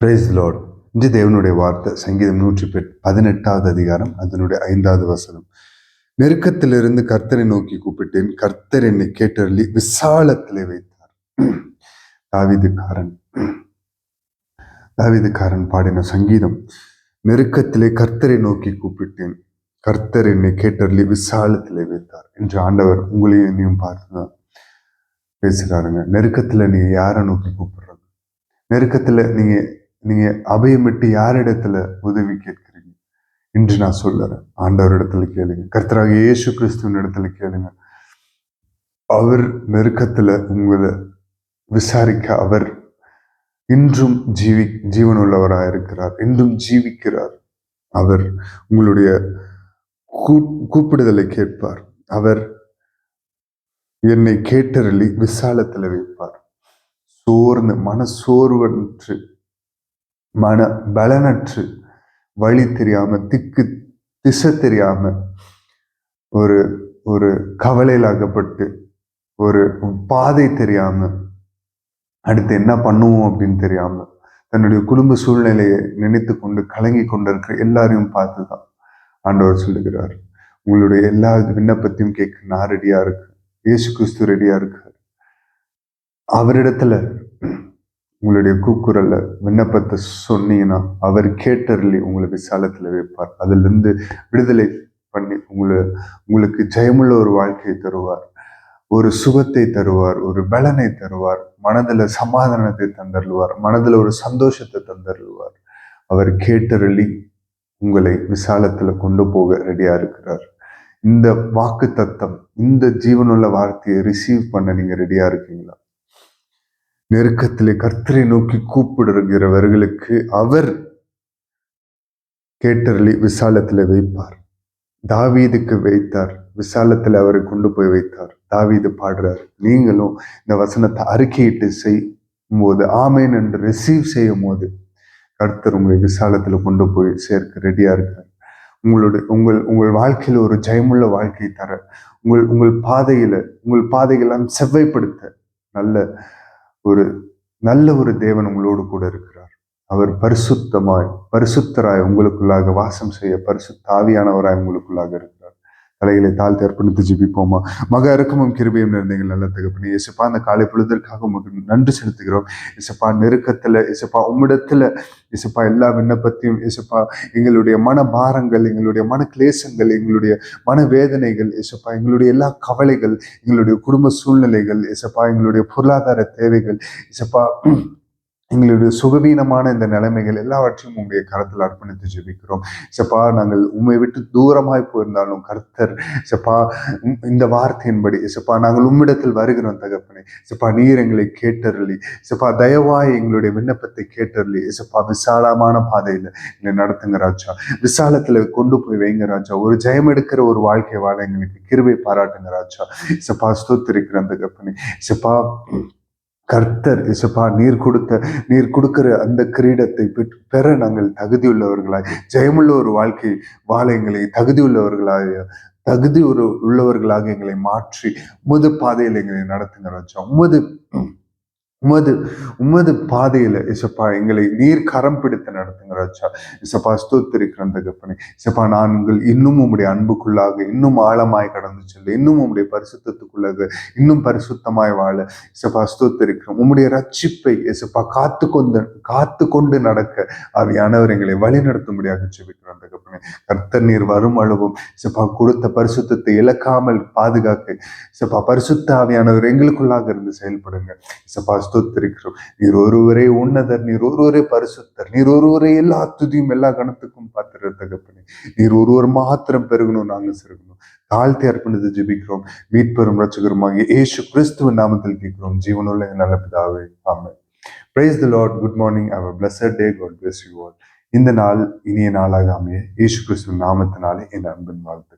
Price Lord. இன்று தேவனுடைய வார்த்தை சங்கீதம் 118 அதிகாரம் அதனுடைய 5வது வசனம். நெருக்கத்திலிருந்து கர்த்தரை நோக்கி கூப்பிட்டேன், கர்த்தர் என்னை கேட்டருளி விசாலத்திலே வைத்தார். தாவீதுக்காரன் பாடின சங்கீதம். நெருக்கத்திலே கர்த்தரை நோக்கி கூப்பிட்டேன், கர்த்தர் என்னை கேட்டருளி விசாலத்திலே வைத்தார் என்று ஆண்டவர் உங்களையும் என்னையும் பார்த்துதான் பேசுறாருங்க. நெருக்கத்துல நீங்க யாரை நோக்கி கூப்பிடுறது? நெருக்கத்துல நீங்க அபயமிட்டு யாரிடத்துல உதவி கேட்கிறீங்க? இன்று நான் சொல்லுறேன், ஆண்டவர் இடத்துல கேளுங்க. கர்த்தராக இயேசு கிறிஸ்துவின் இடத்துல கேளுங்க. அவர் நெருக்கத்துல உங்களை விசாரிக்க அவர் இன்றும் ஜீவனுள்ளவராக இருக்கிறார், இன்றும் ஜீவிக்கிறார். அவர் உங்களுடைய கூப்பிடுதலை கேட்பார். அவர் என்னை கேட்டருளி விசாலத்துல வைப்பார். மனசோர்வற்று, மன பலனற்று, வழி தெரியாம, திசை தெரியாம, ஒரு கவலையில் அகப்பட்டு, ஒரு பாதை தெரியாம, அடுத்து என்ன பண்ணுவோம் அப்படின்னு தெரியாம, தன்னுடைய குடும்ப சூழ்நிலையை நினைத்து கொண்டு கலங்கி கொண்டிருக்கிற எல்லாரையும் பார்த்துதான் ஆண்டவர் சொல்லுகிறார், உங்களுடைய எல்லா விண்ணப்பத்தையும் கேட்க நான் ரெடியா இருக்கு. இயேசு கிறிஸ்து ரெடியா இருக்கு. அவரிடத்துல உங்களுடைய கூக்குரல்ல விண்ணப்பத்தை சொன்னீங்கன்னா அவர் கேட்டருளி உங்களை விசாலத்துல வைப்பார். அதுல இருந்து விடுதலை பண்ணி உங்களுக்கு ஜெயமுள்ள ஒரு வாழ்க்கையை தருவார், ஒரு சுகத்தை தருவார், ஒரு பலனை தருவார், மனதுல சமாதானத்தை தந்தருள்வார், மனதுல ஒரு சந்தோஷத்தை தந்தருள்வார். அவர் கேட்டருளி உங்களை விசாலத்துல கொண்டு போக ரெடியா இருக்கிறார். இந்த வாக்கு தத்தம், இந்த ஜீவனுள்ள வார்த்தையை ரிசீவ் பண்ண நீங்க ரெடியா இருக்கீங்களா? நெருக்கத்திலே கர்த்தரை நோக்கி கூப்பிடுகிறவர்களுக்கு அவர் கேட்டருளி விசாலத்துல வைப்பார். தாவீதுக்கு வைத்தார், விசாலத்துல அவரை கொண்டு போய் வைத்தார். தாவீது பாடுறார். நீங்களும் இந்த வசனத்தை அறிக்கையிட்டு செய்யும் போது, ஆமேன் என்று ரிசீவ் செய்யும் போது, கர்த்தர் உங்களை விசாலத்துல கொண்டு போய் சேர்க்க ரெடியா இருக்கார். உங்கள் வாழ்க்கையில ஒரு ஜெயமுள்ள வாழ்க்கை தர, உங்கள் பாதையெல்லாம் செவ்வாய்ப்படுத்த நல்ல ஒரு தேவன் உங்களோடு கூட இருக்கிறார். அவர் பரிசுத்தராய் உங்களுக்குள்ளாக வாசம் செய்ய பரிசுத்த ஆவியானவராய் உங்களுக்குள்ளாக இருக்கிறார். தலைகளை தாழ்த்தி அர்ப்பணித்து ஜெபிப்போமா? மக இறக்கமும் கிருபையும் நிறைந்தீங்கள் நல்ல தகப்பனே. இயேசுப்பா, அந்த காலை பொழுதற்காக உங்களுக்கு நன்றி செலுத்துகிறோம். இயேசுப்பா, நெருக்கத்துல இயேசுப்பா உம்மிடத்துல இயேசுப்பா எல்லா விண்ணப்பத்தையும் இயேசுப்பா எங்களுடைய மன பாரங்கள், எங்களுடைய மன கிளேசங்கள், எங்களுடைய மன வேதனைகள் இயேசுப்பா, எங்களுடைய எல்லா கவலைகள், எங்களுடைய குடும்ப சூழ்நிலைகள் இயேசுப்பா, எங்களுடைய பொருளாதார தேவைகள் இயேசுப்பா, எங்களுடைய சுகவீனமான இந்த நிலைமைகள் எல்லாவற்றையும் உங்களுடைய கரத்தில் அர்ப்பணித்து ஜெபிக்கிறோம். சப்பா, நாங்கள் உண்மை விட்டு தூரமாய் போயிருந்தாலும் கர்த்தர் சப்பா இந்த வார்த்தையின்படி சப்பா நாங்கள் உம்மிடத்தில் வருகிறோம் தகப்பனே. சப்பா, நீர் எங்களை கேட்டருளி சப்பா தயவாய் எங்களுடைய விண்ணப்பத்தை கேட்டருளி சப்பா விசாலமான பாதையில எங்களை நடத்துங்க ராஜா. விசாலத்துல கொண்டு போய் வைங்க ராஜா. ஒரு ஜெயம் எடுக்கிற ஒரு வாழ்க்கை வாழ எங்களுக்கு கிருபை பாராட்டுங்க ராஜா. சப்பா, ஸ்தோத்திரிக்கிறேன் தகப்பனே. சப்பா, கர்த்தர் இசப்பா நீர் கொடுக்கிற அந்த கிரீடத்தை பெற நாங்கள் தகுதியுள்ளவர்களாய், ஜெயமுள்ள ஒரு வாழ்க்கை வாழ எங்களை உள்ளவர்களாக எங்களை மாற்றி உமது பாதையில் எங்களை நடத்துங்க ராஜா. உமது பாதையில இசப்பா எங்களை நீர் கரம் பிடித்து நடத்துங்க ராஜா. இசப்பா, ஸ்தோத்திரிக்கிறேன் தகப்பனே. இசப்பா, நாங்கள் இன்னும் உம்முடைய அன்புக்குள்ளாக இன்னும் ஆழமாய் கடந்து செல்ல, இன்னும் உம்முடைய பரிசுத்தத்துக்குள்ளாக இன்னும் பரிசுத்தமாய் வாழ இசப்பா ஸ்தோத்திரிக்கிறோம். உம்முடைய ரட்சிப்பை இசப்பா காத்து கொண்டு நடக்க ஆவியானவர் எங்களை வழி நடத்தும்படியாக ஜெபிக்கிறோம் தகப்பனே. கர்த்தர் நீர் வரும் அளவும் இசப்பா கொடுத்த பரிசுத்தத்தை இழக்காமல் பாதுகாக்க இசப்பா பரிசுத்த ஆவியானவர் எங்களுக்குள்ளாக இருந்து செயல்படுங்க. இசப்பா ஸ்தோத்திரிக்கிறோம். நீர் ஒருவரே உன்னதர், நீர் ஒருவரே பரிசுத்தர், நீர் ஒருவரே எல்லா துதியும் எல்லா கணத்துக்கும் பாத்திர தகப்பனே. நீர் ஒருவர் மாத்திரம் பெருகணும், நாங்கள் சிறுகணும். தாழ்த்தி அர்ப்பணித்து ஜெபிக்கிறோம் மீட்பெரும் ரட்சகருமாகிய இயேசு கிறிஸ்துவின் நாமத்தில் கேட்கிறோம் ஜீவனுள்ள நல்ல பிதாவே, ஆமென். Praise the Lord. Good morning. Have a blessed day. God bless you all. இந்த நாள் இனிய நாளாக அமைய இயேசு கிறிஸ்துவின் நாமத்தினாலே என் அன்பின் வாழ்த்து.